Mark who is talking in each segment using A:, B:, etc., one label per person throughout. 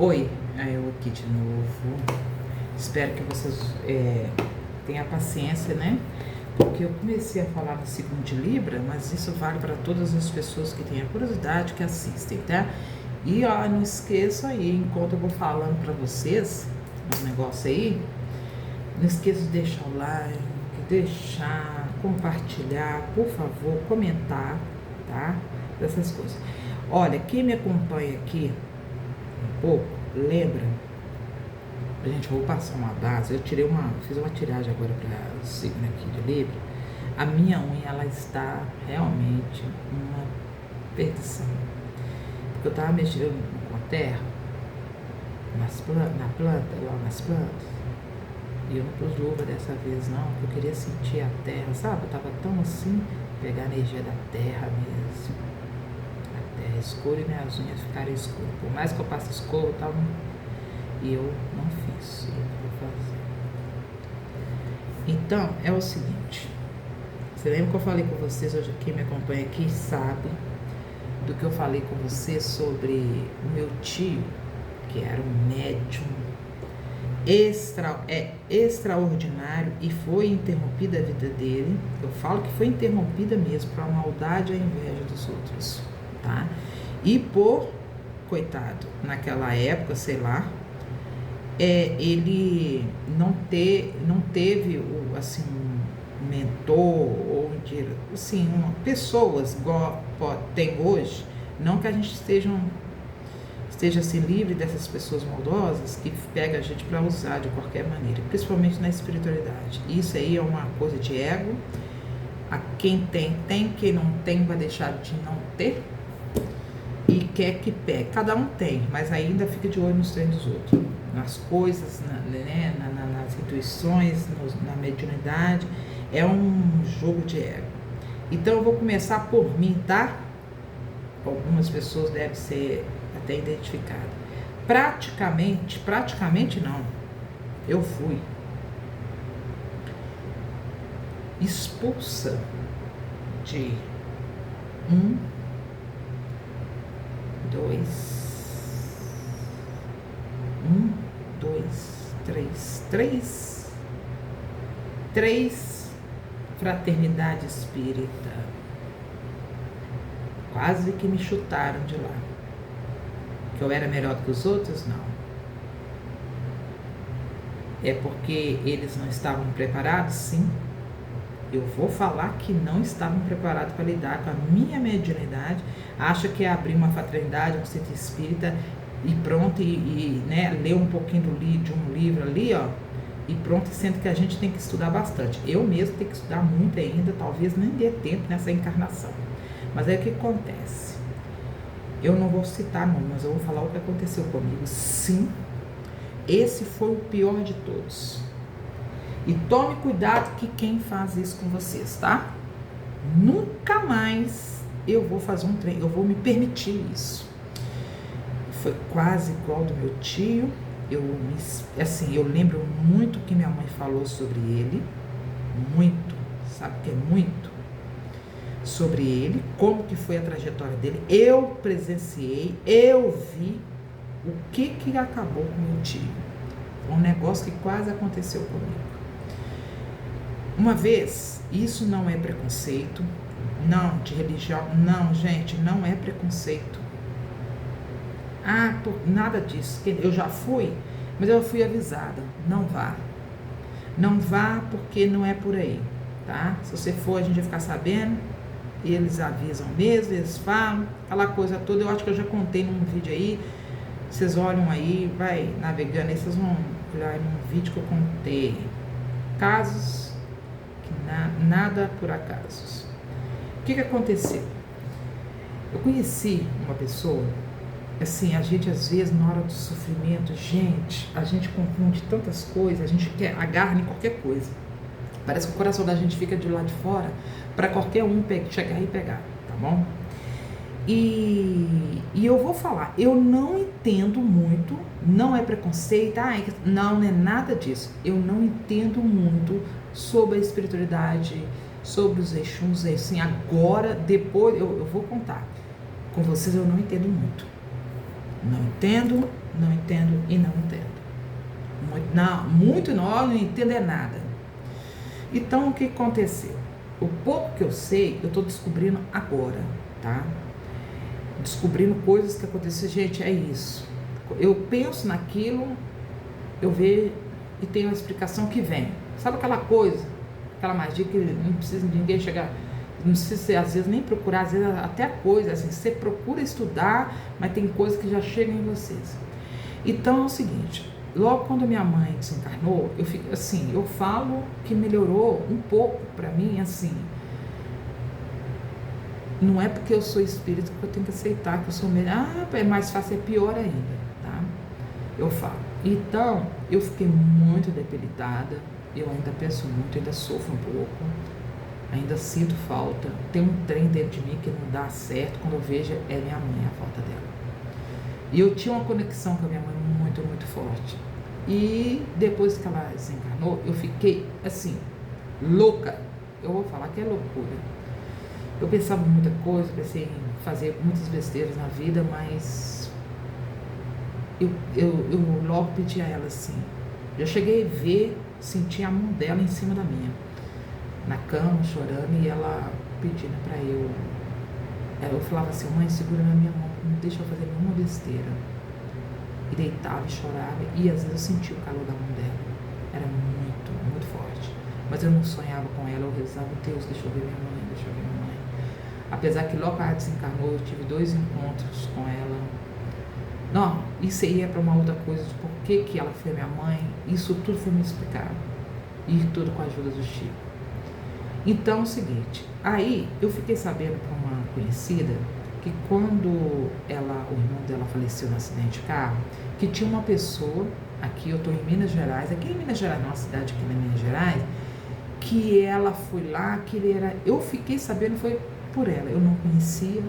A: Oi, eu aqui de novo. Espero que vocês tenham paciência, né? Porque eu comecei a falar no signo de Libra, mas isso vale para todas as pessoas que têm a curiosidade, que assistem, tá? E ó, não esqueça aí, enquanto eu vou falando para vocês um negócio aí, não esqueça de deixar o like, deixar, compartilhar, por favor, comentar, tá? Dessas coisas. Olha, quem me acompanha aqui um pouco, lembra? Gente, eu vou passar uma base. Fiz uma tiragem agora para o signo aqui de Libra. A minha unha, ela está realmente uma perdição. Porque eu tava mexendo com a terra, na planta, lá nas plantas. E eu não pus luva dessa vez não, porque eu queria sentir a terra, sabe? Eu tava tão assim, pegar a energia da terra mesmo. A terra escura e minhas unhas ficaram escuras. Por mais que eu passe escova, tal, e eu não fiz, eu vou fazer. Então, é o seguinte, você lembra que eu falei com vocês, hoje quem me acompanha aqui sabe do que eu falei com vocês sobre o meu tio, que era um médium extraordinário, e foi interrompida a vida dele. Eu falo que foi interrompida mesmo, para a maldade e a inveja dos outros, tá? E coitado, naquela época, sei lá, ele não teve assim, um mentor, ou assim, pessoas igual tem hoje. Não que a gente esteja assim livre dessas pessoas maldosas que pega a gente para usar de qualquer maneira, principalmente na espiritualidade. Isso aí é uma coisa de ego. A quem tem, quem não tem vai deixar de não ter e quer que pegue. Cada um tem, mas ainda fica de olho nos treinos dos outros, nas coisas, nas intuições, na mediunidade. É um jogo de ego. Então eu vou começar por mim, tá? Algumas pessoas devem ser até identificadas. Praticamente não. Eu fui expulsa de 3 fraternidade espírita. Quase que me chutaram de lá. Que eu era melhor do que os outros? Não. É porque eles não estavam preparados? Sim. Eu vou falar que não estavam preparados para lidar com a minha mediunidade. Acha que é abrir uma fraternidade, um centro espírita e pronto, né, ler um pouquinho de um livro ali, ó, e pronto, sendo que a gente tem que estudar bastante. Eu mesmo tenho que estudar muito ainda, talvez nem dê tempo nessa encarnação. Mas aí o que acontece? Eu não vou citar não, mas eu vou falar o que aconteceu comigo. Sim, esse foi o pior de todos. E tome cuidado que quem faz isso com vocês, tá? Nunca mais eu vou fazer um treino, eu vou me permitir isso. Foi quase igual do meu tio. Eu lembro muito que minha mãe falou sobre ele. Muito, sabe o que é muito? Sobre ele, como que foi a trajetória dele. Eu presenciei, eu vi o que acabou com meu tio. Um negócio que quase aconteceu comigo. Uma vez, isso não é preconceito, não, de religião, não, gente, não é preconceito. Nada disso. Eu já fui, mas eu fui avisada. Não vá. Não vá porque não é por aí, tá? Se você for, a gente vai ficar sabendo. Eles avisam mesmo, eles falam, aquela coisa toda. Eu acho que eu já contei num vídeo aí. Vocês olham aí, vai navegando aí, vocês vão olhar num vídeo que eu contei. Casos que nada por acasos. O que aconteceu? Eu conheci uma pessoa. Assim, a gente às vezes na hora do sofrimento, gente, a gente confunde tantas coisas, a gente agarra em qualquer coisa. Parece que o coração da gente fica de lado de fora para qualquer um chegar e pegar, tá bom? E eu vou falar, eu não entendo muito, não é preconceito, não é nada disso. Eu não entendo muito sobre a espiritualidade, sobre os Exuns, assim, agora, depois, eu vou contar. Com vocês eu não entendo muito. Não entendo não entendo e não entendo. Muito não entendo é nada. Então, o que aconteceu? O pouco que eu sei, eu tô descobrindo agora, tá? Descobrindo coisas que aconteceram. Gente, é isso. Eu penso naquilo, eu vejo e tem uma explicação que vem. Sabe aquela coisa, aquela magia que não precisa de ninguém chegar, não precisa às vezes nem procurar, às vezes até a coisa, assim, você procura estudar, mas tem coisas que já chegam em vocês. Então é o seguinte, logo quando minha mãe desencarnou, eu fico assim, eu falo que melhorou um pouco pra mim, assim. Não é porque eu sou espírita que eu tenho que aceitar que eu sou melhor. É mais fácil, é pior ainda, tá? Eu falo. Então, eu fiquei muito debilitada, eu ainda penso muito, ainda sofro um pouco, ainda sinto falta. Tem um trem dentro de mim que não dá certo, quando eu vejo é minha mãe, a falta dela. E eu tinha uma conexão com a minha mãe muito, muito forte. E depois que ela desencarnou, eu fiquei, assim, louca. Eu vou falar que é loucura. Eu pensava em muita coisa, pensei em fazer muitas besteiras na vida, mas eu logo pedi a ela assim. Já cheguei a ver, senti a mão dela em cima da minha, na cama, chorando, e ela pedindo pra eu. Eu falava assim, mãe, segura na minha mão, não deixa eu fazer nenhuma besteira. E deitava e chorava, e às vezes eu sentia o calor da mão dela. Era muito, muito forte. Mas eu não sonhava com ela, eu rezava, Deus, deixa eu ver minha mãe, deixa eu ver minha mãe. Apesar que logo que ela desencarnou, eu tive 2 encontros com ela. Não, isso aí é para uma outra coisa, de por que ela foi minha mãe. Isso tudo foi me explicado. E tudo com a ajuda do Chico. Então é o seguinte, aí eu fiquei sabendo por uma conhecida que quando o irmão dela faleceu no acidente de carro, que tinha uma pessoa, aqui eu estou em Minas Gerais, aqui em Minas Gerais, numa cidade aqui em Minas Gerais, que ela foi lá, que ele era, eu fiquei sabendo, foi por ela, eu não conhecia,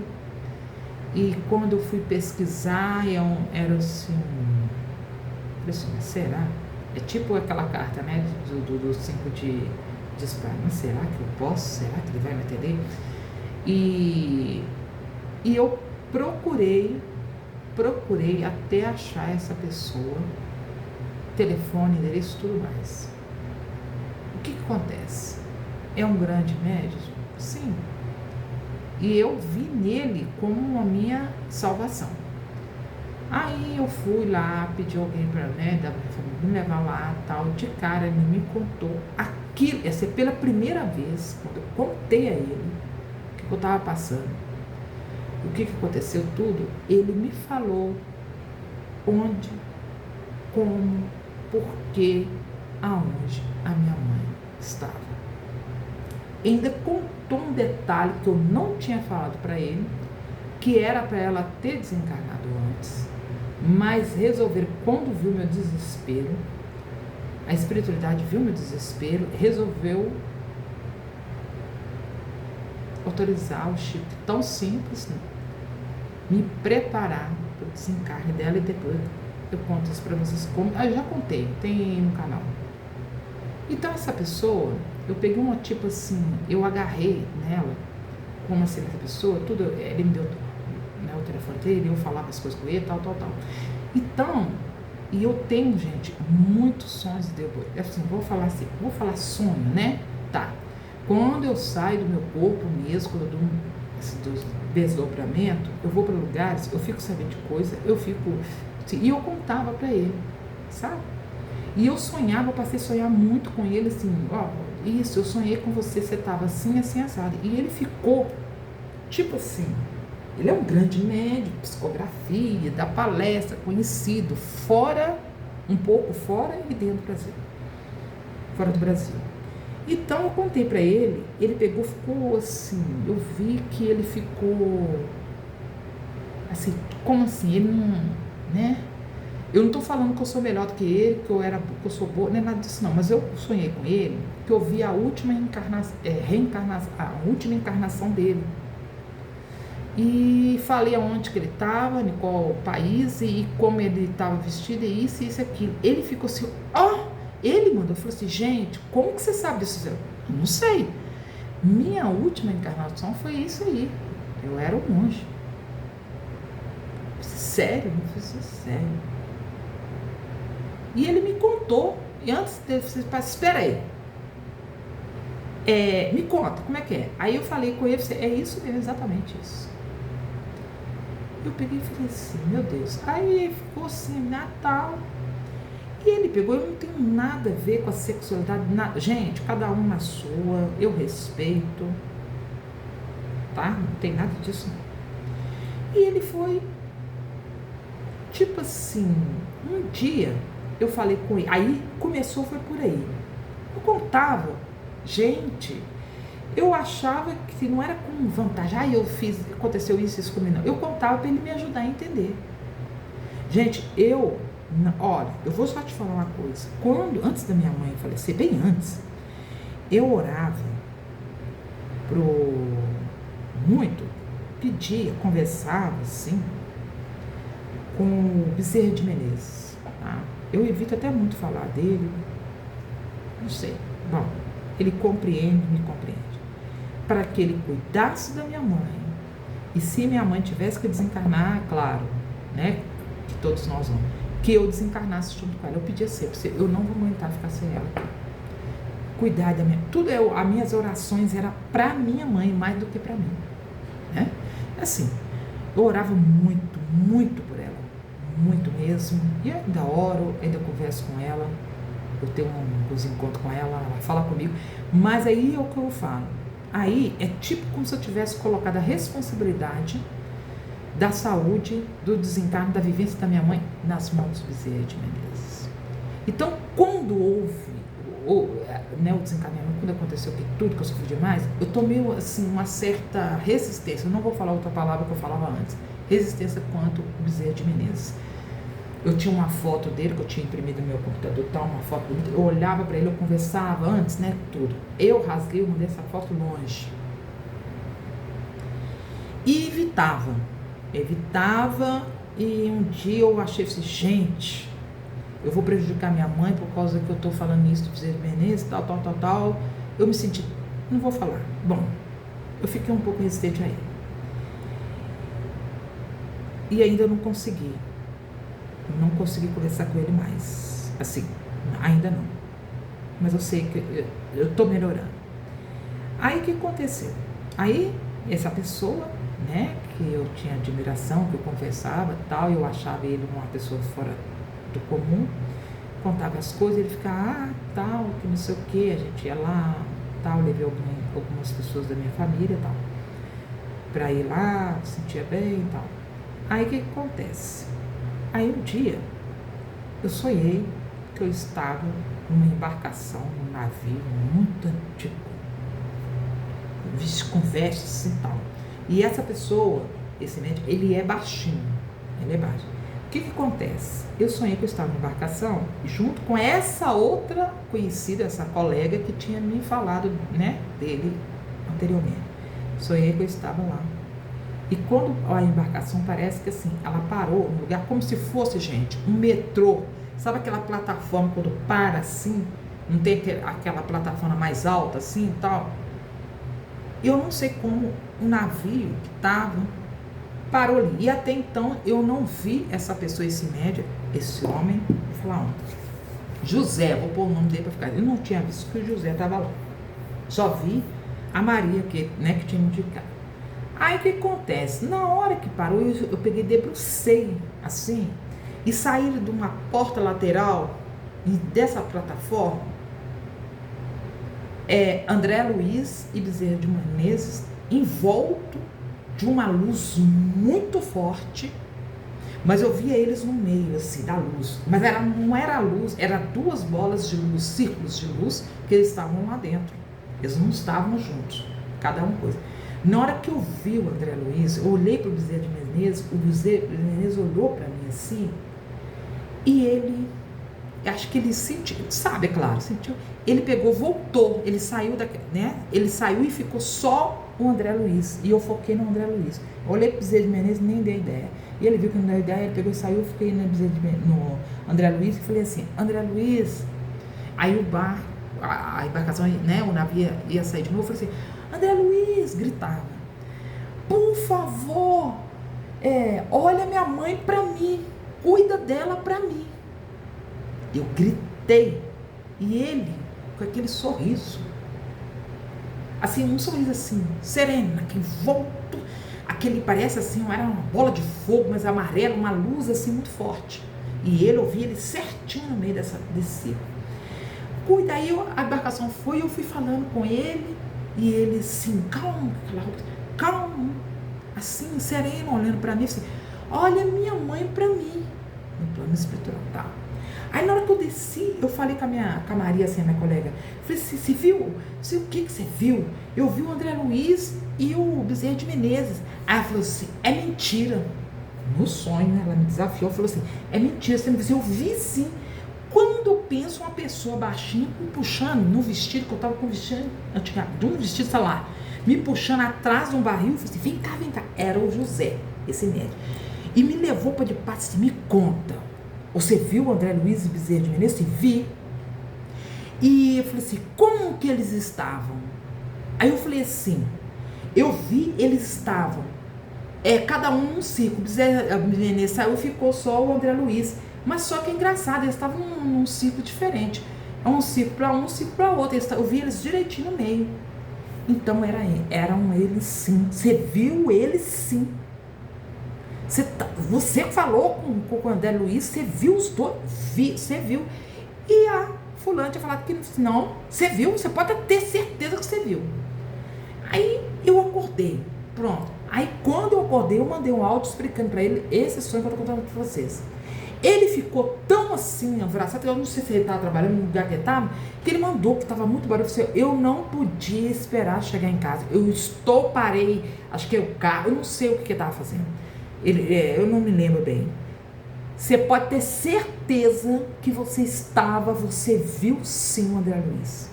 A: e quando eu fui pesquisar, era assim, será? É tipo aquela carta, né, do 5 de espada, mas será que eu posso? Será que ele vai me atender? E eu procurei até achar essa pessoa, telefone, endereço, tudo mais. O que acontece? É um grande médium? Sim. E eu vi nele como a minha salvação. Aí eu fui lá, pedi alguém para, né, me levar lá, tal. De cara ele me contou aquilo, essa é pela primeira vez, quando eu contei a ele o que eu estava passando, o que aconteceu tudo, ele me falou onde, como, porquê, aonde a minha mãe estava. Ainda contou um detalhe que eu não tinha falado para ele, que era para ela ter desencarnado antes, mas resolver, quando viu meu desespero, a espiritualidade viu meu desespero, resolveu autorizar o Chico, tão simples, né, me preparar para o desencarne dela, e depois eu conto isso para vocês. Eu já contei, tem no canal. Então essa pessoa, eu peguei uma tipo assim, eu agarrei nela, como assim essa pessoa, tudo, ele me deu, né, o telefone dele, eu falava as coisas com ele, tal. Então, e eu tenho, gente, muitos sonhos de Deus. Assim, vou falar sonho, né? Tá. Quando eu saio do meu corpo mesmo, quando eu dou do desdobramento, eu vou para lugares, eu fico sabendo de coisa, e eu contava para ele, sabe? E eu sonhava, eu passei a sonhar muito com ele, assim, ó, isso, eu sonhei com você, você tava assim, assim, assado. E ele ficou, tipo assim, ele é um grande médico, psicografia, dá palestra, conhecido, um pouco fora e dentro do Brasil. Fora do Brasil. Então eu contei pra ele, ele pegou, ficou assim, eu vi que ele ficou, assim, como assim, ele não, né? Eu não tô falando que eu sou melhor do que ele, que eu sou boa, não é nada disso não, mas eu sonhei com ele, que eu vi a última a última encarnação dele. E falei aonde que ele estava, em qual país, e como ele estava vestido, e isso, aquilo. Ele ficou assim, ele mandou, falou assim, gente, como que você sabe disso? Eu não sei. Minha última encarnação foi isso aí. Eu era um monge. Sério? Eu falei assim, sério. E ele me contou, e antes de você espera aí, me conta, como é que é? Aí eu falei com ele, é isso mesmo, exatamente isso. Eu peguei e falei assim, meu Deus. Aí ele ficou assim, Natal. E ele pegou, eu não tenho nada a ver com a sexualidade, nada. Gente, cada um na sua, eu respeito, tá? Não tem nada disso não. E ele foi, tipo assim, um dia eu falei com ele, aí começou, foi por aí. Eu contava, gente, eu achava que não era com vantagem, eu fiz, aconteceu isso comigo, não. Eu contava para ele me ajudar a entender. Gente, olha, eu vou só te falar uma coisa. Antes da minha mãe falecer, bem antes, eu orava muito, pedia, conversava assim com o Bezerra de Menezes. Tá? Eu evito até muito falar dele, não sei. Bom, ele me compreende. Para que ele cuidasse da minha mãe. E se minha mãe tivesse que desencarnar, claro, né? Que todos nós vamos. Que eu desencarnasse junto com ela. Eu pedia sempre, eu não vou aguentar ficar sem ela. Cuidar da minha... as minhas orações eram para minha mãe, mais do que para mim. Né? Assim, eu orava muito, muito por ela. Muito mesmo. E ainda oro, ainda converso com ela. Eu tenho uns encontros com ela fala comigo. Mas aí é o que eu falo. Aí é tipo como se eu tivesse colocado a responsabilidade da saúde, do desencarne, da vivência da minha mãe nas mãos do Bezerra de Menezes. Então, quando houve o desencadeamento, quando aconteceu tudo que eu sofri demais, eu tomei assim, uma certa resistência. Eu não vou falar outra palavra que eu falava antes. Resistência quanto o Bezerra de Menezes. Eu tinha uma foto dele que eu tinha imprimido no meu computador, uma foto bonita. Eu olhava para ele, eu conversava antes, né, tudo. Eu rasguei, eu mandei essa foto longe. E evitava, e um dia eu achei assim, gente, eu vou prejudicar minha mãe por causa que eu tô falando isso do Bezerra de Menezes, tal. Eu me senti, não vou falar. Bom, eu fiquei um pouco resistente a ele. E ainda não consegui conversar com ele mais, assim, ainda não, mas eu sei que eu tô melhorando. Aí o que aconteceu? Aí essa pessoa, né, que eu tinha admiração, que eu conversava tal, eu achava ele uma pessoa fora do comum, contava as coisas, ele ficava, tal, que não sei o que, a gente ia lá, tal, levei algumas pessoas da minha família, tal, pra ir lá, sentia bem, tal. Aí o que acontece? Aí um dia, eu sonhei que eu estava numa embarcação, num navio muito antigo, com vestes e tal. E essa pessoa, esse médico, ele é baixinho, ele é baixo. O que acontece? Eu sonhei que eu estava numa embarcação, junto com essa outra conhecida, essa colega que tinha me falado, né, dele anteriormente. Sonhei que eu estava lá. E quando a embarcação parece que assim, ela parou no lugar como se fosse, gente, um metrô. Sabe aquela plataforma quando para assim? Não tem aquela plataforma mais alta assim e tal? Eu não sei como o navio que estava parou ali. E até então eu não vi essa pessoa, esse médico, esse homem, vou falar José, vou pôr o nome dele para ficar. Eu não tinha visto que o José estava lá. Só vi a Maria que tinha me indicado. Aí o que acontece? Na hora que parou, eu peguei, debrucei assim, e saí de uma porta lateral e dessa plataforma, André Luiz e Bezerra de Menezes envolto de uma luz muito forte, mas eu via eles no meio assim da luz, mas não era a luz, era duas bolas de luz, círculos de luz, que eles estavam lá dentro, eles não estavam juntos, cada um coisa. Na hora que eu vi o André Luiz, eu olhei para o Bezerra de Menezes, o Bezerra de Menezes olhou para mim assim, e ele, acho que ele sentiu, sabe, é claro, sentiu, ele pegou, voltou, ele saiu ele saiu e ficou só o André Luiz, e eu foquei no André Luiz. Eu olhei para o Bezerra de Menezes, nem dei ideia, e ele viu que não deu ideia, ele pegou e saiu, eu fiquei no André Luiz, e falei assim, André Luiz, aí a embarcação, né, o navio ia sair de novo, eu falei assim, André Luiz, gritava, por favor, olha minha mãe pra mim, cuida dela pra mim. Eu gritei. E ele, com aquele sorriso, assim, um sorriso assim, sereno, aquele volto, aquele parece assim, era uma bola de fogo, mas amarelo, uma luz assim muito forte. E ele, eu vi ele certinho no meio desse círculo. E daí a embarcação foi, eu fui falando com ele, e ele assim, calmo, calmo, assim, sereno, olhando para mim, assim, olha minha mãe para mim, no plano espiritual, tá? Aí na hora que eu desci, eu falei com a Maria, assim, a minha colega, falei assim, você viu? O que você viu? Eu vi o André Luiz e o Bezerra de Menezes. Aí ela falou assim, é mentira. No sonho, ela me desafiou, falou assim, é mentira, você não viu? Eu vi sim. Quando eu penso uma pessoa baixinha me puxando no vestido, que eu tava com o vestido, de um vestido, sei lá, me puxando atrás de um barril, eu falei assim, vem cá. Era o José, esse médico. E me levou para de parte assim, me conta. Você viu o André Luiz e Bezerra de Menezes? Vi. E eu falei assim, como que eles estavam? Aí eu falei assim, eu vi, eles estavam, cada um num ciclo. Bezerra de Menezes saiu e ficou só o André Luiz. Mas só que é engraçado, eles estavam num ciclo diferente. É um ciclo para um ciclo para outro. Eu vi eles direitinho no meio. Então eram eles sim. Você viu eles sim. Você falou com o André Luiz, você viu os dois, você viu. E a fulana tinha falado que não, você viu, você pode ter certeza que você viu. Aí eu acordei, pronto. Aí quando eu acordei, eu mandei um áudio explicando para ele esse sonho que eu tô contando para vocês. Ele ficou tão assim, abraçado, eu não sei se ele estava trabalhando no lugar que ele estava, que ele mandou, que estava muito barulho. Eu não podia esperar chegar em casa. Parei, acho que é o carro, eu não sei o que ele estava fazendo. Eu não me lembro bem. Você pode ter certeza que você viu sim o André Luiz.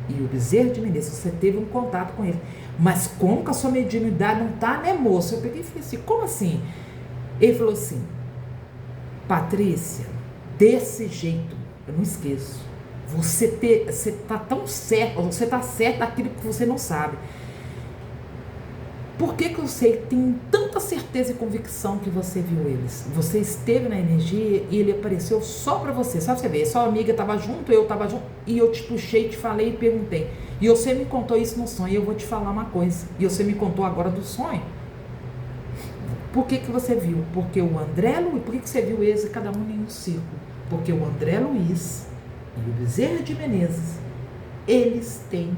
A: E o Bezerra de Menezes, você teve um contato com ele. Mas como que a sua mediunidade não tá, né, moça? Eu peguei e falei assim, como assim? Ele falou assim, Patrícia, desse jeito, eu não esqueço. Você tá tão certo, você tá certo daquilo que você não sabe. Por que eu sei que tenho tanta certeza e convicção que você viu eles? Você esteve na energia e ele apareceu só pra você. Sabe você ver? Sua amiga tava junto, eu tava junto, e eu te puxei, te falei e perguntei. E você me contou isso no sonho, e eu vou te falar uma coisa. E você me contou agora do sonho. Por que você viu? Porque o André Luiz, por que você viu eles cada um em um círculo? Porque o André Luiz e o Bezerra de Menezes, eles têm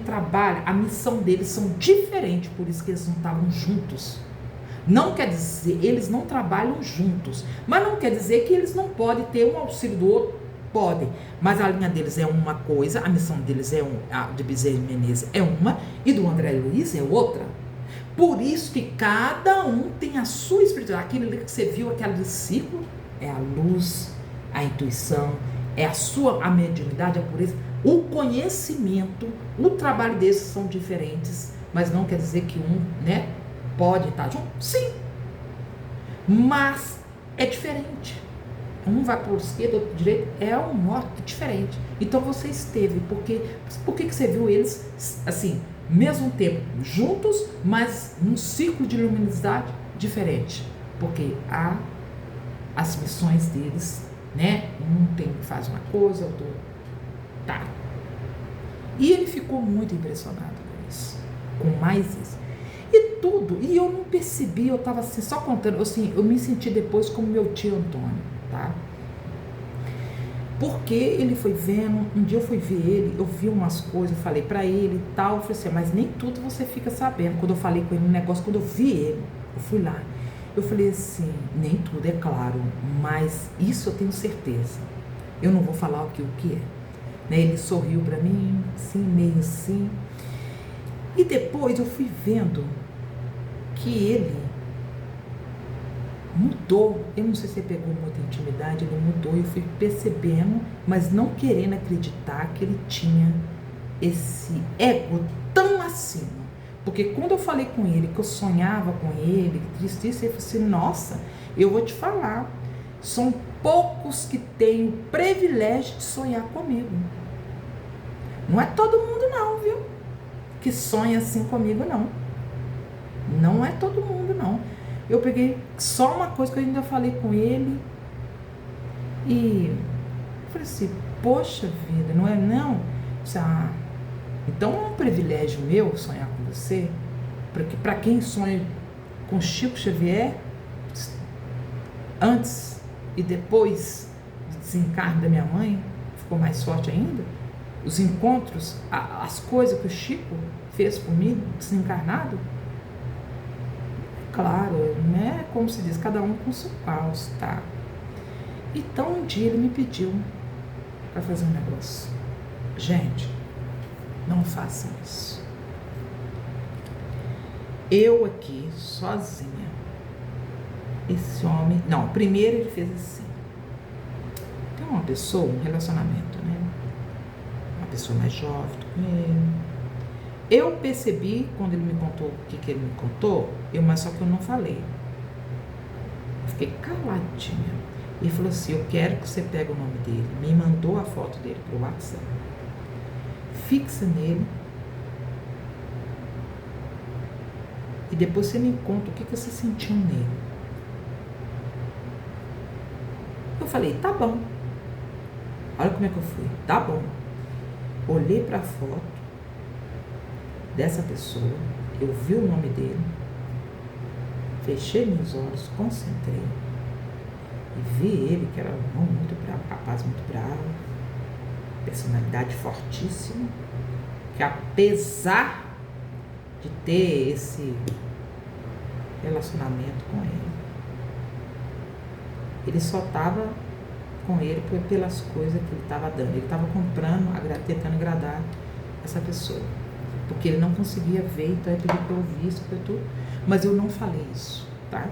A: trabalho, a missão deles são diferentes, por isso que eles não estavam juntos. Não quer dizer, eles não trabalham juntos, mas não quer dizer que eles não podem ter um auxílio do outro, podem, mas a linha deles é uma coisa, a missão deles a de Bezerra de Menezes é uma, e do André Luiz é outra. Por isso que cada um tem a sua espiritualidade. Aquilo que você viu, aquele ciclo, é a luz, a intuição, é a mediunidade, a pureza. O conhecimento, o trabalho desses são diferentes, mas não quer dizer que um, né, pode estar junto. Sim, mas é diferente. Um vai para o esquerdo, outro para o direito, é um norte diferente. Então você esteve, por que você viu eles assim, mesmo tempo, juntos, mas num círculo de luminosidade diferente? Porque há as missões deles, né? Faz uma coisa, outro tá. E ele ficou muito impressionado com isso, com mais isso. E tudo, e eu não percebi, eu estava assim, só contando, assim, eu me senti depois como meu tio Antônio, tá? Porque ele foi vendo, um dia eu fui ver ele, eu vi umas coisas, eu falei pra ele e tal, eu falei assim, mas nem tudo você fica sabendo. Quando eu falei com ele no negócio, quando eu vi ele, eu fui lá, eu falei assim, nem tudo, é claro, mas isso eu tenho certeza. Eu não vou falar o que é. Né? Ele sorriu pra mim, assim, meio assim. E depois eu fui vendo que ele mudou. Eu não sei se ele pegou muita intimidade, ele mudou. Eu fui percebendo, mas não querendo acreditar que ele tinha esse ego tão acima. Porque quando eu falei com ele, que eu sonhava com ele, ele falou assim, nossa, eu vou te falar, são poucos que têm o privilégio de sonhar comigo. Não é todo mundo não, viu? Que sonha assim comigo, não. Não é todo mundo, não. Eu peguei só uma coisa que eu ainda falei com ele. E eu falei assim, poxa vida, não é não? Então é um privilégio meu sonhar com você, porque para quem sonha com Chico Xavier, antes e depois do desencarne da minha mãe, ficou mais forte ainda. Os encontros, as coisas que o Chico fez por mim, desencarnado. Claro, né? Como se diz, cada um com seu caos, tá? Então um dia ele me pediu para fazer um negócio. Gente, não façam isso. Eu aqui, sozinha. Esse homem... Não, primeiro ele fez assim. Tem uma pessoa, um relacionamento, né? Uma pessoa mais jovem com ele. Eu percebi, quando ele me contou o que ele me contou, mas só que eu não falei. Eu fiquei caladinha. Ele falou assim, eu quero que você pegue o nome dele. Me mandou a foto dele pro WhatsApp. Fixa nele. E depois você me conta o que você sentiu nele. Eu falei, tá bom. Olha como é que eu fui. Tá bom. Olhei pra foto dessa pessoa, eu vi o nome dele, fechei meus olhos, concentrei e vi ele, que era um homem muito bravo, rapaz muito bravo, personalidade fortíssima, que apesar de ter esse relacionamento com ele só estava com ele pelas coisas que ele estava dando, ele estava comprando, tentando agradar essa pessoa. Porque ele não conseguia ver, então ele pediu para eu ouvir isso, tudo. Mas eu não falei isso, tá?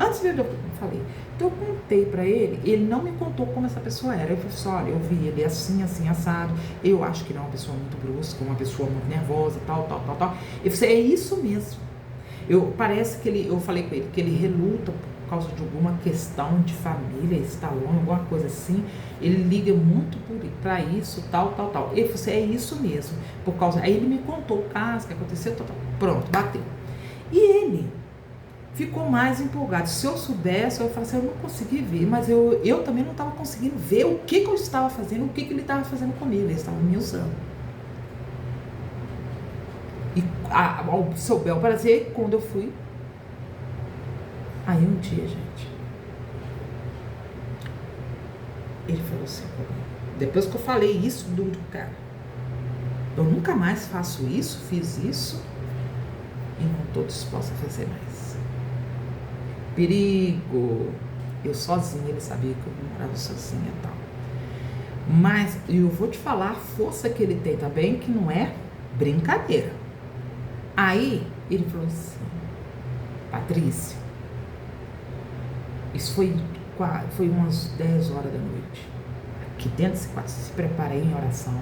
A: Antes de eu não falei. Então eu contei para ele não me contou como essa pessoa era. Ele falou assim, olha, eu vi ele assim, assim, assado. Eu acho que ele é uma pessoa muito brusca, uma pessoa muito nervosa, tal. Eu falei assim, é isso mesmo. Parece que eu falei com ele, que ele reluta por causa de alguma questão de família, estalão, alguma coisa assim. Ele liga muito para isso, tal. Ele falou assim, é isso mesmo. Aí ele me contou o caso, que aconteceu, tal. Pronto, bateu. E ele ficou mais empolgado. Se eu soubesse, eu falei assim, eu não consegui ver, mas eu também não estava conseguindo ver o que eu estava fazendo, o que ele estava fazendo comigo. Ele estava me usando. E ao seu bel prazer, quando eu fui, aí um dia, gente, ele falou assim, depois que eu falei isso do cara, eu nunca mais faço isso, fiz isso e não estou disposta a fazer mais. Perigo. Eu sozinha, ele sabia que eu morava sozinha e tal. Mas eu vou te falar a força que ele tem também, que não é brincadeira. Aí ele falou assim, Patrícia, isso foi umas 10 horas da noite. Aqui dentro desse quarto, se preparei em oração.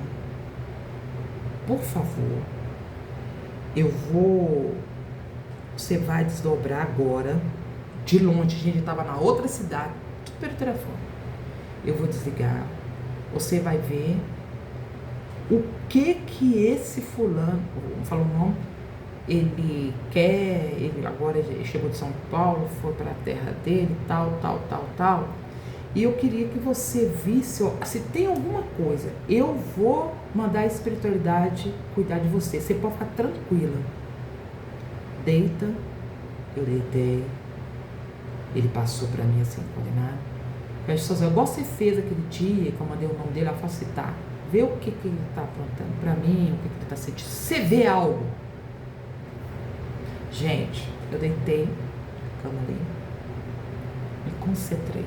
A: Por favor, você vai desdobrar agora, de longe, a gente estava na outra cidade, tudo pelo telefone. Eu vou desligar, você vai ver o que esse fulano, não falo o nome, ele quer, ele agora chegou de São Paulo, foi para a terra dele, tal. E eu queria que você visse, se tem alguma coisa, eu vou mandar a espiritualidade cuidar de você. Você pode ficar tranquila. Deita. Eu deitei. Ele passou para mim assim, coordenado. Eu acho que igual você fez aquele dia, que eu mandei o nome dele, ela falou assim, tá, vê o que ele está aprontando para mim, o que ele está sentindo. Você vê algo. Gente, eu deitei na cama ali, me concentrei.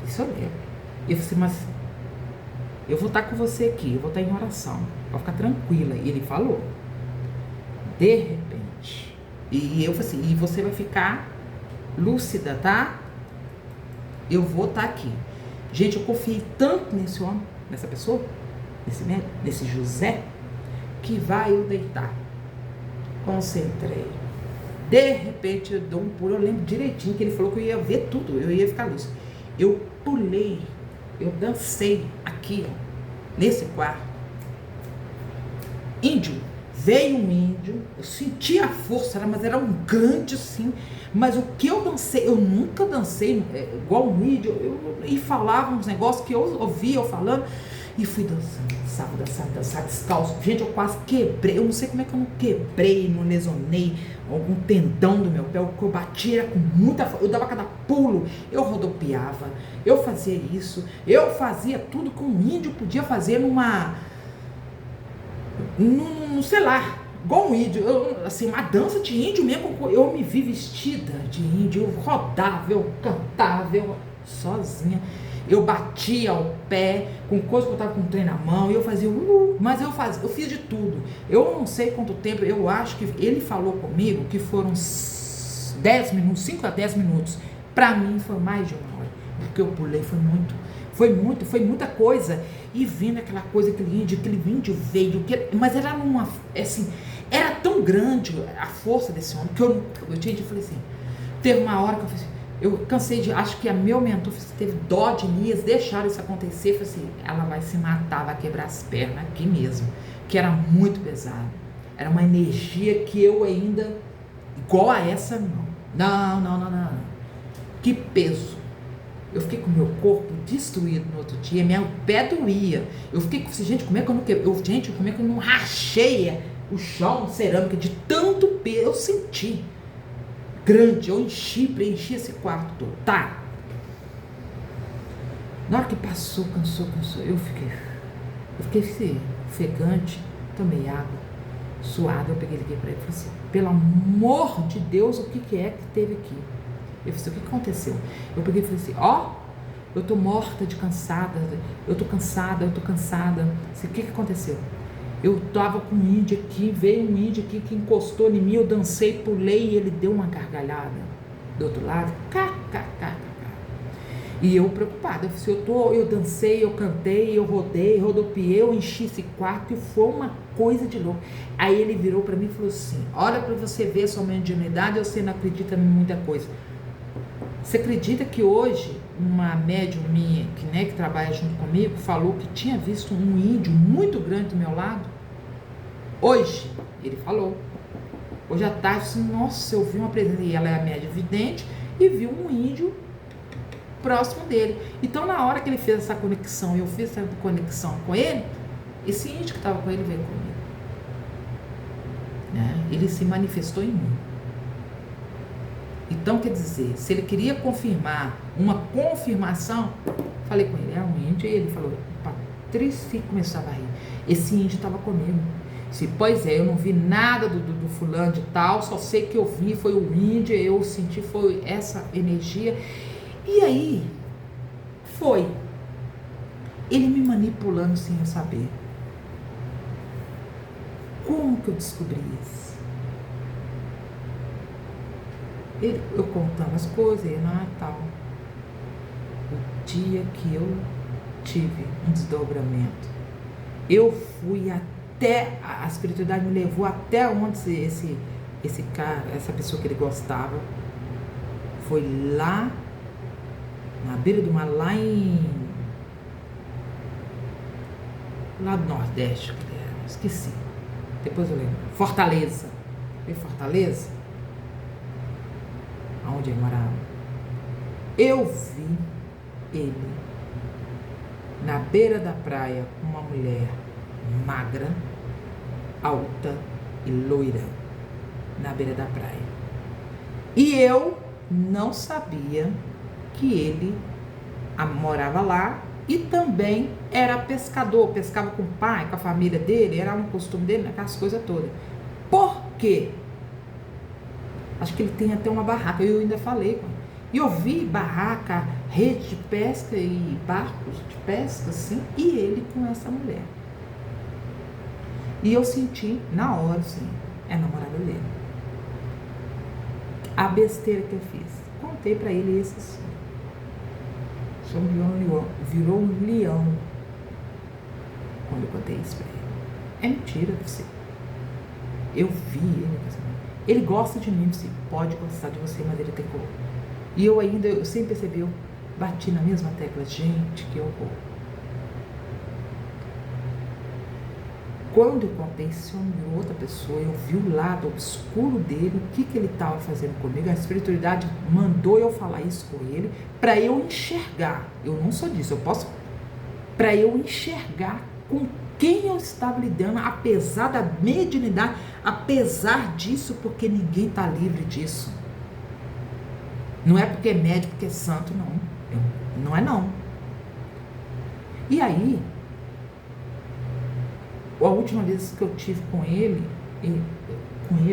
A: Isso eu lembro. E eu falei assim, mas eu vou estar com você aqui, eu vou estar em oração, pode ficar tranquila. E ele falou, de repente, e eu falei assim, e você vai ficar lúcida, tá? Eu vou estar aqui. Gente, eu confiei tanto nesse homem, nessa pessoa, nesse médico, nesse José, que vai eu deitar. Concentrei. De repente eu dou um pulo, eu lembro direitinho que ele falou que eu ia ver tudo, eu ia ficar lúcido. Eu pulei, eu dancei aqui, ó, nesse quarto. Índio, veio um índio, eu senti a força, mas era um grande assim, mas o que eu dancei, eu nunca dancei igual um índio, e falava uns negócios que eu ouvia eu falando, e fui dançando, descalço. Gente, eu quase quebrei, eu não sei como é que eu não quebrei, não lesionei algum tendão do meu pé, o que eu batia era com muita força, eu dava cada pulo, eu rodopiava, eu fazia isso, eu fazia tudo que um índio podia fazer sei lá, igual um índio, assim, uma dança de índio mesmo, eu me vi vestida de índio, eu rodava, eu cantava, eu sozinha, eu batia o pé, com coisa que eu tava com o trem na mão, e eu fazia, mas eu fiz de tudo, eu não sei quanto tempo, eu acho que ele falou comigo que foram 10 minutos, 5 a 10 minutos, pra mim foi mais de uma hora, porque eu pulei, foi muita coisa, e vendo aquela coisa, aquele índio veio, mas era assim, era tão grande a força desse homem, que eu falei assim, teve uma hora que eu falei assim, eu cansei acho que a meu mentor teve dó de mim, eles deixaram isso acontecer, eu falei assim, ela vai se matar, vai quebrar as pernas aqui mesmo, que era muito pesado, era uma energia que eu ainda, igual a essa, não, que peso. Eu fiquei com o meu corpo destruído no outro dia, meu pé doía. Eu fiquei com gente, como é que eu não quebrei? Como é que eu não rachei o chão cerâmica de tanto peso? Eu senti grande, eu enchi esse quarto todo. Tá. Na hora que passou, cansou, eu fiquei assim, ofegante, tomei água, suada, eu liguei pra ele e falei assim, pelo amor de Deus, o que é que teve aqui? Eu falei assim, o que aconteceu? Eu peguei e falei assim, eu tô morta de cansada, eu tô cansada. Assim, o que aconteceu? Eu tava com um índio aqui, veio um índio aqui que encostou em mim, eu dancei, pulei e ele deu uma gargalhada do outro lado, E eu preocupada, eu falei assim, eu dancei, eu cantei, eu rodopiei, eu enchi esse quarto e foi uma coisa de louco. Aí ele virou pra mim e falou assim, olha pra você ver a sua mediunidade, você não acredita em muita coisa. Você acredita que hoje uma médium minha, que trabalha junto comigo, falou que tinha visto um índio muito grande do meu lado? Hoje, ele falou. Hoje à tarde, assim, nossa, eu vi uma presença, e ela é a médium vidente, e viu um índio próximo dele. Então, na hora que ele fez essa conexão, eu fiz essa conexão com ele, esse índio que estava com ele veio comigo. Né? Ele se manifestou em mim. Então, quer dizer, se ele queria confirmar uma confirmação, falei com ele, é um índio, e ele falou, Patrícia, começava a rir. Esse índio estava comigo. Disse, pois é, eu não vi nada do fulano de tal, só sei que eu vi, foi o índio, eu senti, foi essa energia. E aí, foi. Ele me manipulando sem eu saber. Como que eu descobri isso? Eu contando as coisas, ele, tal. O dia que eu tive um desdobramento, eu fui até, a espiritualidade me levou até onde esse cara, essa pessoa que ele gostava, foi lá, na beira do mar, lá do Nordeste, esqueci, depois eu lembro, Fortaleza, Fortaleza? Onde ele morava, eu vi ele na beira da praia, uma mulher magra, alta e loira, na beira da praia. E eu não sabia que ele morava lá e também era pescador, pescava com o pai, com a família dele, era um costume dele, aquelas coisas todas. Por quê? Acho que ele tem até uma barraca, eu ainda falei com ele. E eu vi barraca, rede de pesca e barcos de pesca, assim, e ele com essa mulher. E eu senti, na hora, assim, é a namorada dele. A besteira que eu fiz. Contei pra ele esse sonho. Virou um leão. Quando eu contei isso pra ele. É mentira, você. Eu vi ele. Ele gosta de mim, você pode gostar de você, mas ele tem cor. E eu sempre percebi, eu bati na mesma tecla, gente, que horror. Quando eu contei, esse homem virou outra pessoa, eu vi o lado obscuro dele, o que ele estava fazendo comigo. A espiritualidade mandou eu falar isso com ele, para eu enxergar. Eu não sou disso, eu posso... Para eu enxergar com quem eu estava lidando, apesar da mediunidade, apesar disso, porque ninguém está livre disso. Não é porque é médico, porque é santo, não. Não é não. E aí, a última vez que eu tive com ele,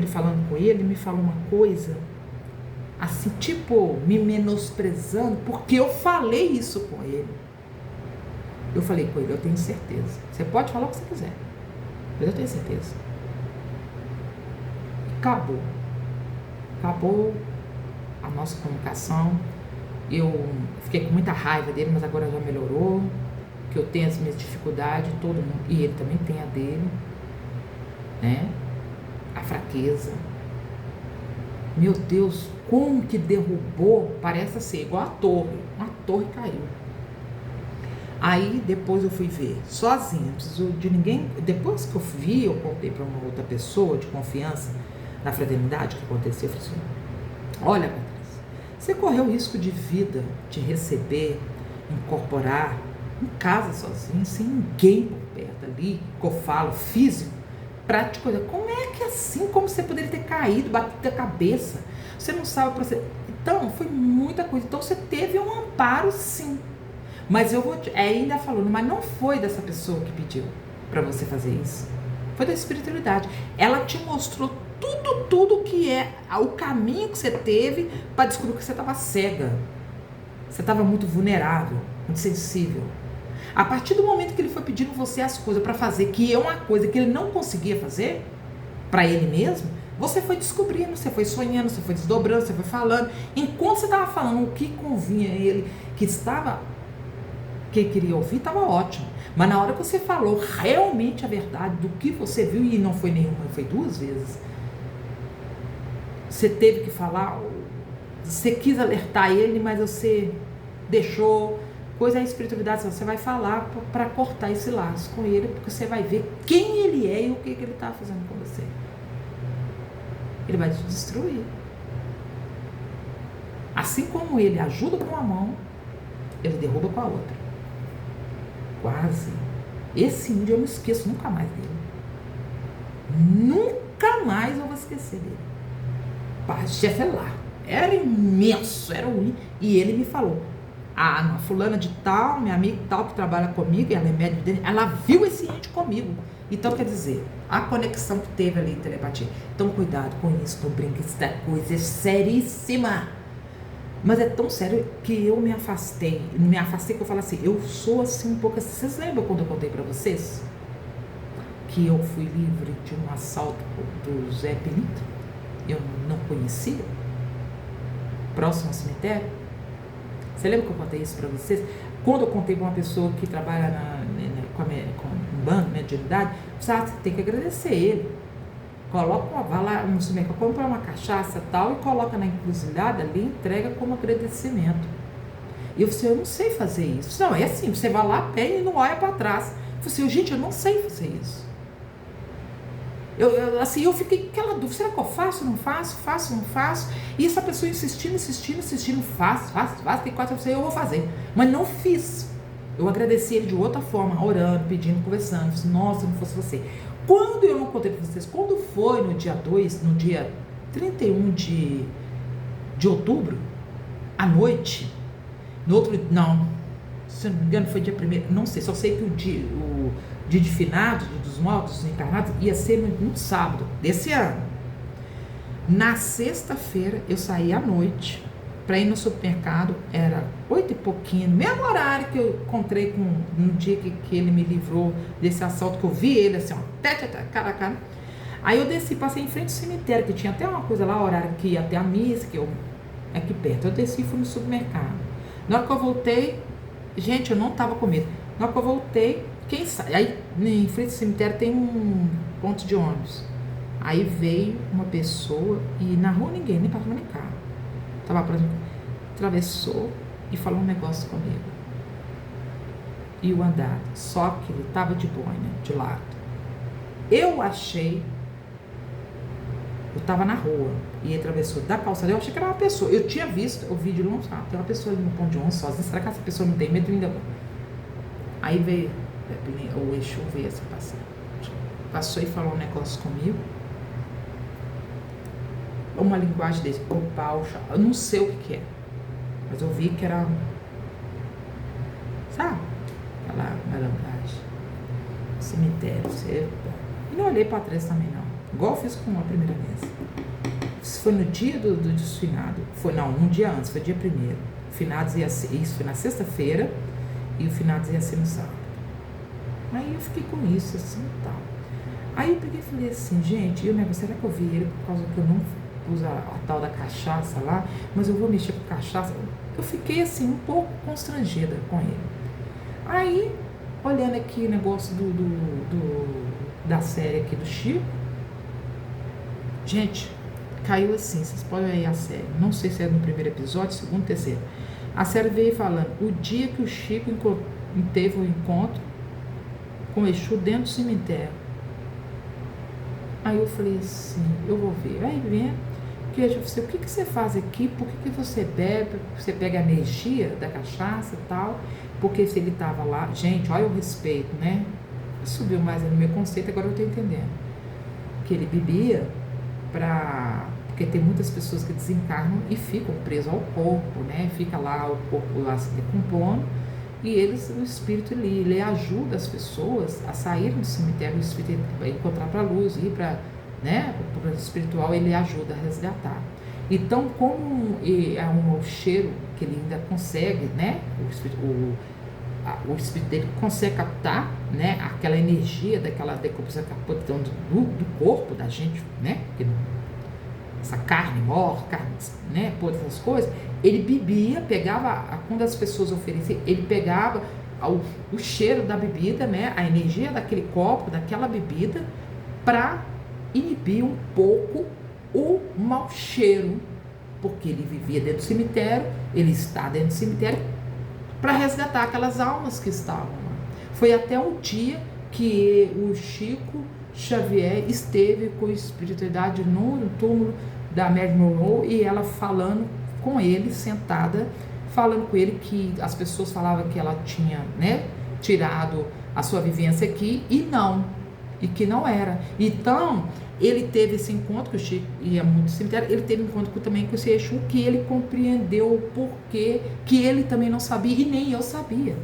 A: falando com ele me falou uma coisa, assim, tipo, me menosprezando, porque eu falei isso com ele. Eu falei com ele, eu tenho certeza. Você pode falar o que você quiser, mas eu tenho certeza. E acabou a nossa comunicação. Eu fiquei com muita raiva dele, mas agora já melhorou. Que eu tenho as minhas dificuldades, todo mundo, e ele também tem a dele, né? A fraqueza. Meu Deus, como que derrubou, parece ser igual a torre, uma torre caiu. Aí depois eu fui ver, sozinha, não preciso de ninguém. Depois que eu vi, eu contei para uma outra pessoa de confiança na fraternidade que aconteceu. Eu falei assim: olha, Patrícia, você correu o risco de vida, de receber, incorporar em casa sozinho, sem ninguém por perto ali, que eu falo, físico, pra te coisa. Como é que assim, como você poderia ter caído, batido a cabeça? Você não sabe o processo. Então, foi muita coisa. Então, você teve um amparo, sim. Mas eu vou te... ainda falando, mas não foi dessa pessoa que pediu pra você fazer isso. Foi da espiritualidade. Ela te mostrou tudo que é o caminho que você teve para descobrir que você estava cega. Você estava muito vulnerável, muito sensível. A partir do momento que ele foi pedindo você as coisas para fazer, que é uma coisa que ele não conseguia fazer para ele mesmo, você foi descobrindo, você foi sonhando, você foi desdobrando, você foi falando. Enquanto você estava falando o que convinha a ele, que ele queria ouvir, estava ótimo. Mas na hora que você falou realmente a verdade do que você viu, e não foi nenhuma, foi 2 vezes, você teve que falar, você quis alertar ele, mas você deixou... Coisa é a espiritualidade, você vai falar para cortar esse laço com ele, porque você vai ver quem ele é e o que ele está fazendo com você. Ele vai te destruir. Assim como ele ajuda com uma mão, ele derruba com a outra. Quase. Esse índio eu não esqueço nunca mais dele. Nunca mais eu vou esquecer dele. Chefe lá. Era imenso, era ruim. E ele me falou: a fulana de tal, minha amiga tal, que trabalha comigo, ela é médica dele, ela viu esse índio comigo. Então, quer dizer, a conexão que teve ali em telepatia. Então, cuidado com isso, não brinque, isso é coisa seríssima. Mas é tão sério que eu me afastei que eu falo assim, eu sou assim um pouco assim. Vocês lembram quando eu contei pra vocês? Que eu fui livre de um assalto do Zé Benito? Eu não conhecia? Próximo ao cemitério? Você lembra que eu contei isso para vocês? Quando eu contei para uma pessoa que trabalha com um banco, mediunidade, você tem que agradecer ele. Vai lá no supermercado, compra uma cachaça e tal, e coloca na encruzilhada ali, entrega como agradecimento. E eu falei: eu não sei fazer isso. Não, é assim, você vai lá, pega e não olha para trás. Eu falei: gente, eu não sei fazer isso. Eu fiquei com aquela dúvida: será que eu faço, não faço, faço, não faço? E essa pessoa insistindo, faço, tem 4 pessoas, eu vou fazer. Mas não fiz. Eu agradeci ele de outra forma, orando, pedindo, conversando. Falei: nossa, não fosse você. Quando eu não contei para vocês, quando foi no dia 2, no dia 31 de outubro, à noite, se não me engano foi dia 1º, não sei, só sei que o dia de finados, dos mortos, dos encarnados, ia ser no sábado desse ano. Na sexta-feira, eu saí à noite para ir no supermercado, era 8 e pouquinho, mesmo horário que eu encontrei no dia que ele me livrou desse assalto, que eu vi ele assim, ó, cara a cara. Aí eu desci, passei em frente ao cemitério, que tinha até uma coisa lá, horário que ia até a missa, aqui perto. Eu desci e fui no supermercado. Na hora que eu voltei, gente, eu não tava com medo. Na hora que eu voltei, quem sabe? Aí em frente ao cemitério tem um ponto de ônibus. Aí veio uma pessoa e na rua ninguém, nem passava nem carro. Tava próximo, atravessou e falou um negócio comigo. E o andar, só que ele tava de boina, de lado. Eu achei, eu tava na rua e atravessou da calçada, eu achei que era uma pessoa. Eu tinha visto o vídeo longe, tem uma pessoa ali no ponto de ônibus sozinha, será que essa pessoa não tem medo ainda? Aí veio, o Exu veio assim passou e falou um negócio comigo. Uma linguagem desse, o pau, eu não sei o que é, mas eu vi que era, sabe, aquela malandragem, cemitério, você... E não olhei pra trás também não, igual eu fiz com a primeira vez. Isso foi no dia do desfinado, foi não, um dia antes, foi dia 1º, finados ia ser, isso foi na sexta-feira, e o finados ia ser no sábado. Aí eu fiquei com isso, assim, e tal. Aí eu peguei e falei assim, gente, e o negócio, será que eu vi ele por causa que eu não pus a tal da cachaça lá, mas eu vou mexer com cachaça? Eu fiquei assim, um pouco constrangida com ele. Aí, olhando aqui o negócio da série aqui do Chico, gente, caiu assim, vocês podem ver a série, não sei se é no primeiro episódio, segundo, terceiro. A série veio falando, o dia que o Chico teve um encontro com o Exu dentro do cemitério. Aí eu falei assim, eu vou ver. Aí vem, que eu falei, o que você faz aqui? Por que você bebe? Você pega a energia da cachaça e tal? Porque se ele estava lá, gente, olha o respeito, né? Subiu mais no meu conceito, agora eu estou entendendo. Que ele bebia porque tem muitas pessoas que desencarnam e ficam presas ao corpo, né? Fica lá, o corpo lá se decompondo. E o espírito, ele ajuda as pessoas a sair do cemitério, o espírito vai encontrar para a luz, ir para, né, o plano espiritual, ele ajuda a resgatar. Então, como é um cheiro que ele ainda consegue, né, o espírito dele consegue captar, né, aquela energia daquela decomposição do corpo da gente, né, essa carne morta, carne, né, todas essas coisas, ele bebia, pegava, quando as pessoas ofereciam, ele pegava o cheiro da bebida, né, a energia daquele copo, daquela bebida, para inibir um pouco o mau cheiro, porque ele vivia dentro do cemitério, ele está dentro do cemitério, para resgatar aquelas almas que estavam lá. Foi até um dia que o Chico Xavier esteve com a espiritualidade no túmulo da Marilyn Monroe e ela falando com ele, sentada, falando com ele que as pessoas falavam que ela tinha, né, tirado a sua vivência aqui e que não era. Então, ele teve esse encontro, que o Chico ia muito no cemitério, ele teve um encontro também com esse Exu, que ele compreendeu o porquê, que ele também não sabia e nem eu sabia.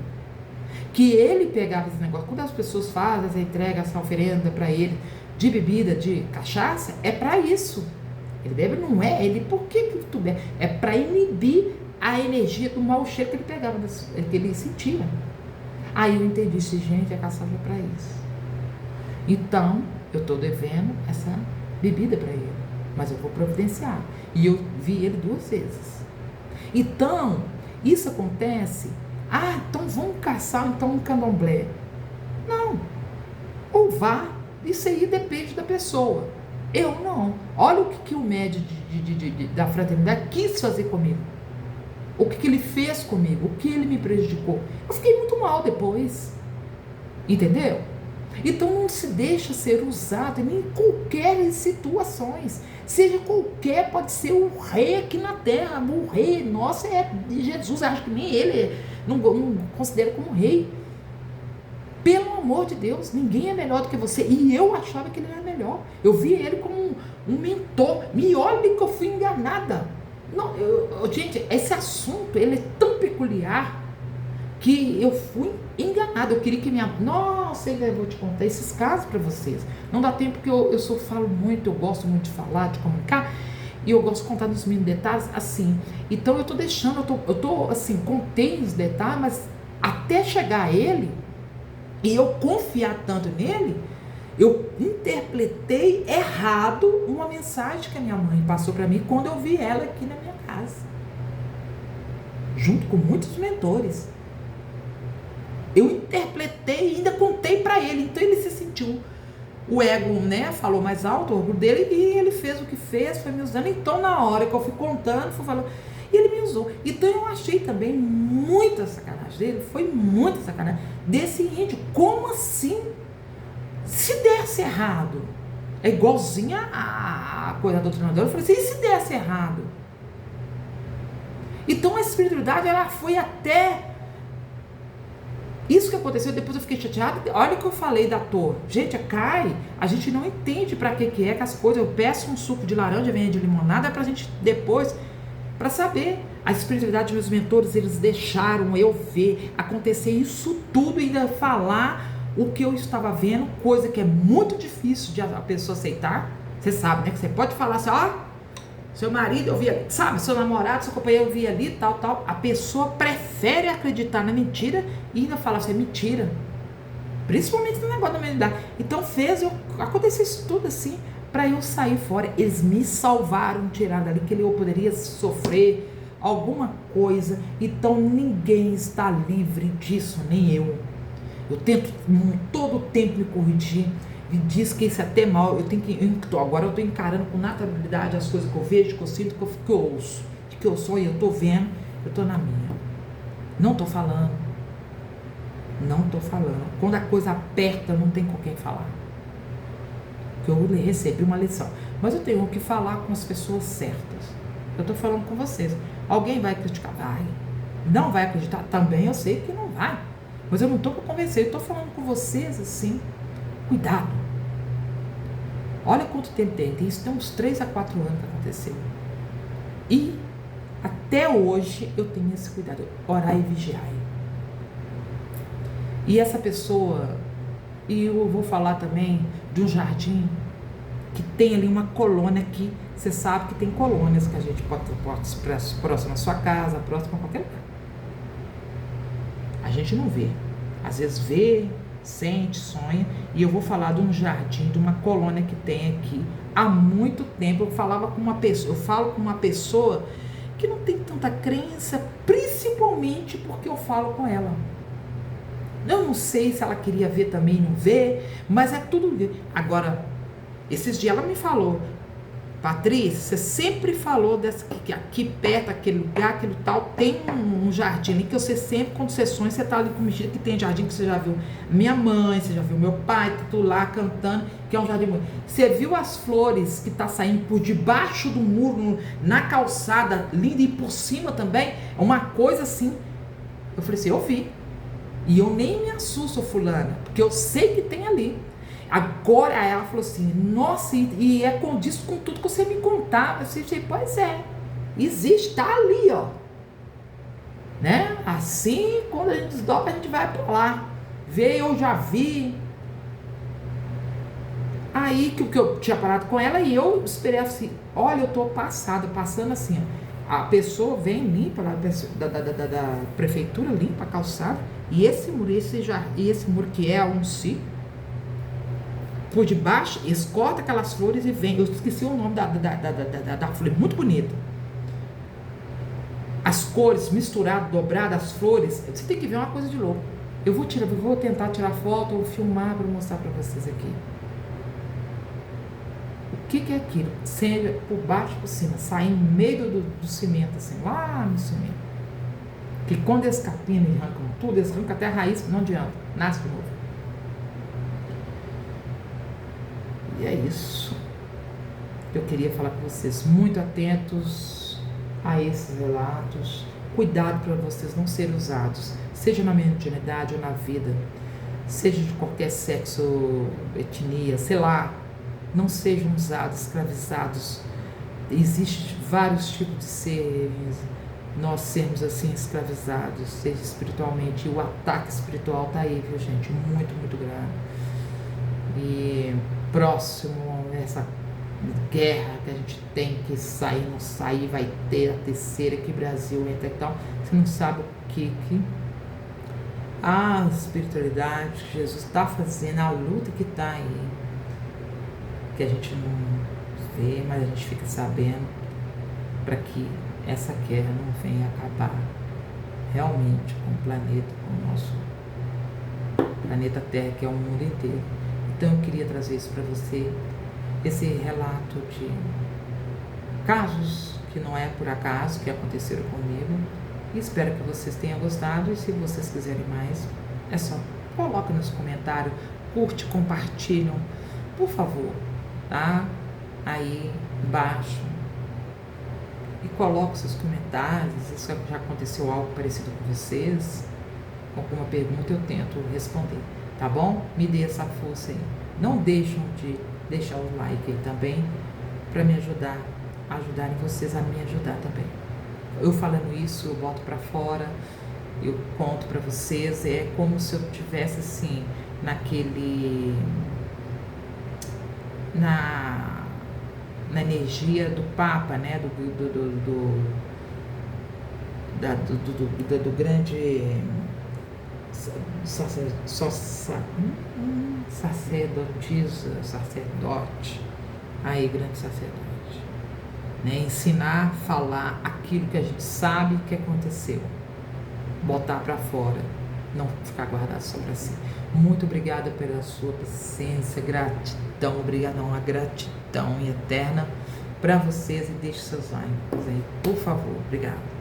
A: Que ele pegava esse negócio, quando as pessoas fazem essa entrega, essa oferenda para ele, de bebida, de cachaça, é para isso. Ele bebe, não é, por que tu bebe? É para inibir a energia do mau cheiro que ele pegava, que ele sentia. Aí eu entendi, gente, a cachaça é para isso. Então, eu estou devendo essa bebida para ele, mas eu vou providenciar. E eu vi ele 2 vezes. Então, isso acontece, então vamos caçar então um candomblé. Não, ou vá, isso aí depende da pessoa. Eu não. Olha o que o médium da fraternidade quis fazer comigo. O que ele fez comigo, o que ele me prejudicou. Eu fiquei muito mal depois. Entendeu? Então não se deixa ser usado em qualquer situações. Seja qualquer, pode ser o rei aqui na terra. O rei, nossa, é Jesus, acho que nem ele, não considera como rei. Pelo amor de Deus, ninguém é melhor do que você. E eu achava que ele era melhor. Eu via ele como um mentor. Me olhe que eu fui enganada. Não, gente, esse assunto, ele é tão peculiar que eu fui enganada. Eu queria que Nossa, eu vou te contar esses casos para vocês. Não dá tempo porque eu falo muito, eu gosto muito de falar, de comunicar. E eu gosto de contar nos mínimos detalhes, assim. Então eu tô deixando, eu tô assim, contei os detalhes, mas até chegar a ele... E eu confiar tanto nele, eu interpretei errado uma mensagem que a minha mãe passou para mim quando eu vi ela aqui na minha casa. Junto com muitos mentores. Eu interpretei e ainda contei para ele. Então ele se sentiu, o ego, né, falou mais alto, o orgulho dele, e ele fez o que fez, foi me usando. Então na hora que eu fui contando, fui falando... E ele me usou. Então eu achei também muita sacanagem dele, foi muita sacanagem desse índio. Como assim? Se desse errado, é igualzinha a coisa da doutrinadora. Eu falei assim, e se desse errado? Então a espiritualidade, ela foi até isso que aconteceu. Depois eu fiquei chateada. Olha o que eu falei da torre. Gente, cai. A gente não entende para que é que as coisas. Eu peço um suco de laranja, vem de limonada, pra gente depois, para saber. A espiritualidade, meus mentores, eles deixaram eu ver acontecer isso tudo e ainda falar o que eu estava vendo, coisa que é muito difícil de a pessoa aceitar. Você sabe, né? Que você pode falar assim, ó, seu marido eu vi ali, sabe? Seu namorado, seu companheiro eu vi ali, tal. A pessoa prefere acreditar na mentira e ainda fala assim, é mentira. Principalmente no negócio da humanidade. Então fez eu acontecer isso tudo assim, para eu sair fora. Eles me salvaram, tiraram dali, que eu poderia sofrer alguma coisa. Então ninguém está livre disso, nem eu. Eu tento todo o tempo me corrigir. E diz que isso é até mal. Agora eu estou encarando com naturalidade as coisas que eu vejo, que eu sinto, que eu ouço, que eu sou e eu estou vendo. Eu estou na minha. Não estou falando. Quando a coisa aperta, não tem com quem falar. Porque eu recebi uma lição. Mas eu tenho que falar com as pessoas certas. Eu estou falando com vocês. Alguém vai criticar? Vai. Não vai acreditar? Também eu sei que não vai. Mas eu não estou para convencer. Eu estou falando com vocês assim. Cuidado. Olha quanto tempo tem. Isso tem uns 3 a 4 anos que aconteceu. E até hoje eu tenho esse cuidado. Orar e vigiar. E essa pessoa, e eu vou falar também de um jardim que tem ali uma colônia que você sabe que tem colônias que a gente pode próximo à sua casa, próximo a qualquer lugar. A gente não vê. Às vezes vê, sente, sonha. E eu vou falar de um jardim, de uma colônia que tem aqui há muito tempo. Eu falo com uma pessoa que não tem tanta crença, principalmente porque eu falo com ela. Eu não sei se ela queria ver também, não vê, mas é tudo. Agora, esses dias ela me falou, Patrícia, você sempre falou que aqui perto, aquele lugar, aquele tal, tem um jardim ali que você sempre, quando você sonha, você tá ali com mentira que tem jardim que você já viu minha mãe, você já viu meu pai, que tô lá cantando, que é um jardim bonito. Você viu as flores que tá saindo por debaixo do muro, na calçada, linda, e por cima também, é uma coisa assim. Eu falei assim, eu vi. E eu nem me assusto, fulana, porque eu sei que tem ali. Agora ela falou assim, nossa, e é condiz com tudo que você me contava. Eu disse, pois é, existe, tá ali, ó. Né? Assim, quando a gente desdobra, a gente vai pra lá. Vê, eu já vi. Aí que eu tinha parado com ela e eu esperei assim, olha, eu tô passando assim, ó. A pessoa vem, limpa lá, da prefeitura, limpa a calçada. E esse muro que é um ciclo, por debaixo, eles cortam aquelas flores e vem. Eu esqueci o nome da flor, muito bonita. As cores misturadas, dobradas, as flores. Você tem que ver uma coisa de louco. Eu vou tentar tirar foto ou filmar para mostrar para vocês aqui. O que é aquilo? Seja por baixo e por cima, sai no meio do cimento, assim, lá no cimento. Que quando eles capinam e arrancam tudo, eles arrancam até a raiz, não adianta, nasce de novo. E é isso. Eu queria falar com vocês, muito atentos a esses relatos. Cuidado para vocês não serem usados, seja na mediunidade ou na vida, seja de qualquer sexo, etnia, sei lá. Não sejam usados, escravizados. Existem vários tipos de seres. Nós sermos assim escravizados, seja espiritualmente. E o ataque espiritual está aí, viu, gente? Muito, muito grave. E próximo a essa guerra que a gente tem que sair, não sair, vai ter a terceira, que Brasil entra e tal. Você não sabe o que a espiritualidade que Jesus está fazendo, a luta que está aí, que a gente não vê, mas a gente fica sabendo, para que essa guerra não venha acabar realmente com o planeta, com o nosso planeta Terra, que é o mundo inteiro. Então eu queria trazer isso para você, esse relato de casos que não é por acaso que aconteceram comigo, e espero que vocês tenham gostado. E se vocês quiserem mais, é só coloca nos comentários curte, compartilham, por favor, tá? Aí embaixo. E coloque seus comentários, se já aconteceu algo parecido com vocês, alguma pergunta eu tento responder, tá bom? Me dê essa força aí. Não deixem de deixar o like aí também, para me ajudarem vocês a me ajudar também. Eu falando isso, eu boto para fora, eu conto para vocês, é como se eu tivesse assim, na energia do Papa, né, do grande sacerdote, aí grande sacerdote, né, ensinar, falar aquilo que a gente sabe que aconteceu, botar para fora, não ficar guardado só para si. Muito obrigada pela sua paciência, gratidão, obrigada, uma gratidão eterna para vocês, e deixe seus likes aí, por favor, obrigada.